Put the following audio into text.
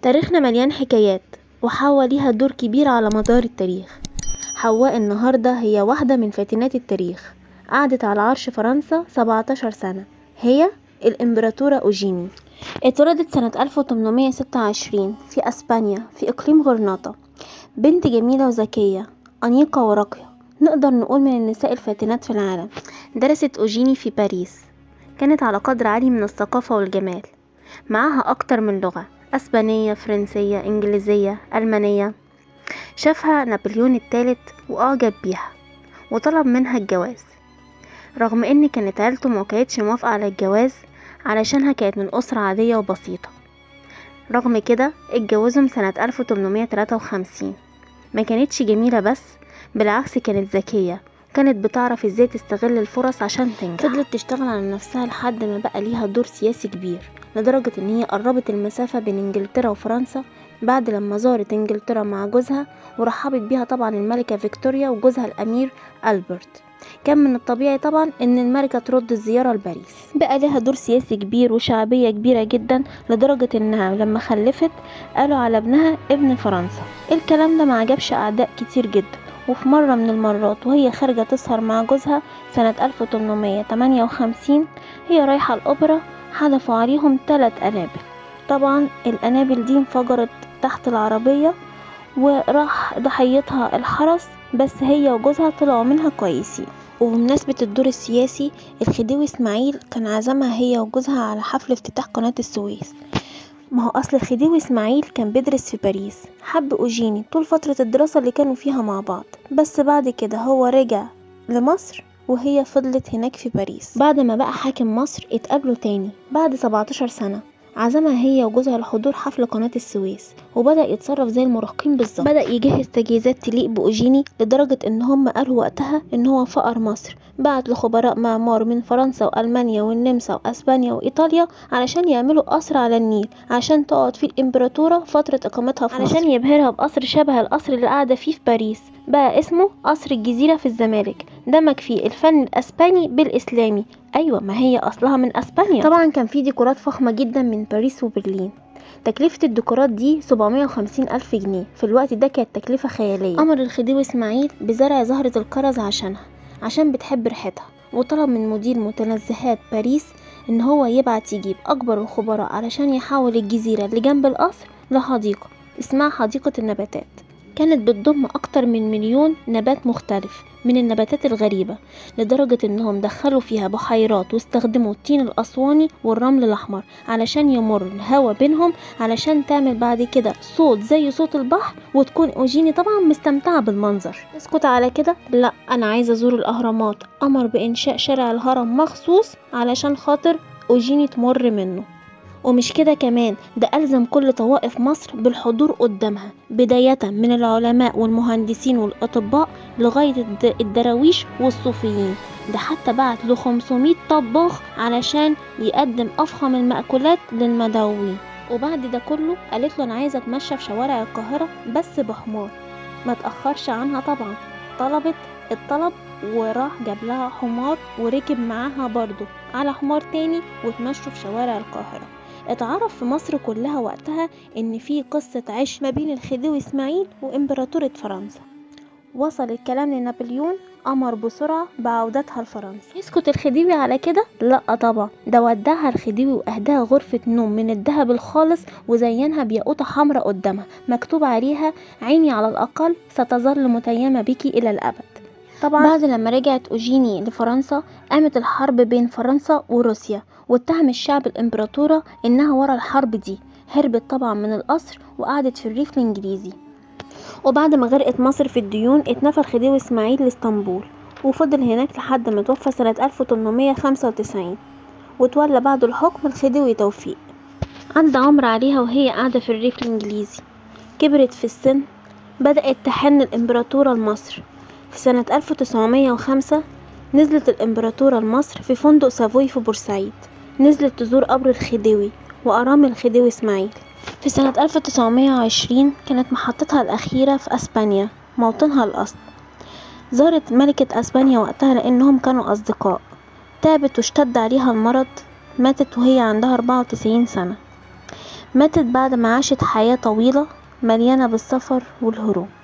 تاريخنا مليان حكايات، وحواء ليها دور كبير على مدار التاريخ. حواء النهاردة هي واحدة من فاتنات التاريخ، قعدت على عرش فرنسا 17 سنة. هي الإمبراطورة أوجيني. اتولدت سنة 1826 في أسبانيا في إقليم غرناطة. بنت جميلة وذكية، أنيقة وراقية، نقدر نقول من النساء الفاتنات في العالم. درست أوجيني في باريس، كانت على قدر عالي من الثقافة والجمال، معاها أكتر من لغة: أسبانية، فرنسية، إنجليزية، ألمانية. شافها نابليون الثالث وأعجب بيها وطلب منها الجواز، رغم إن كانت عيلته مكانتش موافقة على الجواز علشانها كانت من أسرة عادية وبسيطة. رغم كده اتجوزهم سنة 1853. ما كانتش جميلة بس، بالعكس كانت ذكية، كانت بتعرف ازاي تستغل الفرص عشان تنجح. فضلت تشتغل على نفسها لحد ما بقى ليها دور سياسي كبير، لدرجة ان هي قربت المسافة بين انجلترا وفرنسا بعد لما زارت انجلترا مع جوزها، ورحبت بيها طبعا الملكة فيكتوريا وجوزها الامير ألبرت. كان من الطبيعي طبعا ان الملكة ترد الزيارة لباريس. بقى لها دور سياسي كبير وشعبية كبيرة جدا، لدرجة انها لما خلفت قالوا على ابنها ابن فرنسا. الكلام ده ما عجبش اعداء كتير جدا، وفي مرة من المرات وهي خارجة تسهر مع جوزها سنة 1858، هي رايحة الأوبرا، حدفوا عليهم 3 قنابل. طبعا القنابل دي انفجرت تحت العربية وراح ضحيتها الحرس، بس هي وجوزها طلعوا منها كويسين. وبمناسبة الدور السياسي، الخديوي اسماعيل كان عزمها هي وجوزها على حفل افتتاح قناة السويس. ما هو اصل الخديوي اسماعيل كان بيدرس في باريس، حب اوجيني طول فترة الدراسة اللي كانوا فيها مع بعض، بس بعد كده هو رجع لمصر وهي فضلت هناك في باريس. بعد ما بقى حاكم مصر اتقابلوا تاني بعد 17 سنة، عزمها هي وجوزها لحضور حفل قناة السويس، وبدأ يتصرف زي المراهقين بالظبط. بدأ يجهز تجهيزات تليق بأوجيني، لدرجة ان هم قالوا وقتها ان هو فقر مصر. بعت لخبراء معمار من فرنسا وألمانيا والنمسا وأسبانيا وإيطاليا علشان يعملوا قصر على النيل عشان تقعد فيه الإمبراطورة فترة إقامتها في مصر، علشان يبهرها بقصر شبه القصر اللي قاعدة فيه في باريس. بقى اسمه قصر الجزيرة في الزمالك، دمج فيه الفن الأسباني بالإسلامي. أيوة، ما هي أصلها من أسبانيا. طبعا كان فيه ديكورات فخمة جدا من باريس وبرلين. تكلفة الديكورات دي 750 ألف جنيه، في الوقت ده كانت تكلفة خيالية. أمر الخديوي إسماعيل بزرع زهرة الكرز عشان بتحب ريحتها، وطلب من مدير متنزهات باريس ان هو يبعت يجيب اكبر الخبراء علشان يحول الجزيرة اللي جنب القصر لحديقة اسمها حديقة النباتات. كانت بتضم اكتر من 1,000,000 نبات مختلف من النباتات الغريبة، لدرجة انهم دخلوا فيها بحيرات واستخدموا الطين الاسواني والرمل الاحمر علشان يمر الهواء بينهم، علشان تعمل بعد كده صوت زي صوت البحر، وتكون اوجيني طبعا مستمتعة بالمنظر. اسكت على كده؟ لا، انا عايزة ازور الاهرامات. امر بانشاء شارع الهرم مخصوص علشان خاطر اوجيني تمر منه. ومش كده كمان، ده ألزم كل طوائف مصر بالحضور قدامها، بداية من العلماء والمهندسين والأطباء لغاية الدراويش والصوفيين. ده حتى بعت له 500 طباخ علشان يقدم أفخم المأكولات للمدعوين. وبعد ده كله قالت له أنا عايزة أتمشى في شوارع القاهرة بس بحمار. ما تأخرش عنها طبعا، طلبت الطلب وراح جاب لها حمار وركب معاها برضو على حمار تاني، وتمشوا في شوارع القاهرة. اتعرف في مصر كلها وقتها ان في قصة عشق ما بين الخديوي اسماعيل وامبراطورة فرنسا. وصل الكلام لنابليون، امر بسرعة بعودتها لفرنسا. يسكت الخديوي على كده؟ لا طبعا، ده ودعها الخديوي واهداها غرفة نوم من الذهب الخالص، وزينها بياقوتة حمراء قدامها مكتوب عليها عيني على الاقل ستظل متيمة بك الى الابد. طبعا بعد لما رجعت اوجيني لفرنسا، قامت الحرب بين فرنسا وروسيا، واتهم الشعب الامبراطورة انها ورا الحرب دي. هربت طبعا من القصر وقعدت في الريف الانجليزي. وبعد ما غرقت مصر في الديون، اتنفى الخديوي اسماعيل لاسطنبول، وفضل هناك لحد ما توفى سنة 1895. وتولى بعد الحكم الخديوي توفيق. عدى عمر عليها وهي قاعدة في الريف الانجليزي، كبرت في السن، بدأت تحن الامبراطورة لمصر. في سنة 1905 نزلت الامبراطورة لمصر في فندق سافوي في بورسعيد، نزلت تزور قبر الخديوي وأرامل الخديوي اسماعيل. في سنة 1920 كانت محطتها الأخيرة في أسبانيا، موطنها الأصل. زارت ملكة أسبانيا وقتها لأنهم كانوا أصدقاء. تعبت واشتد عليها المرض، ماتت وهي عندها 94 سنة. ماتت بعد ما عاشت حياة طويلة مليانة بالسفر والهروب.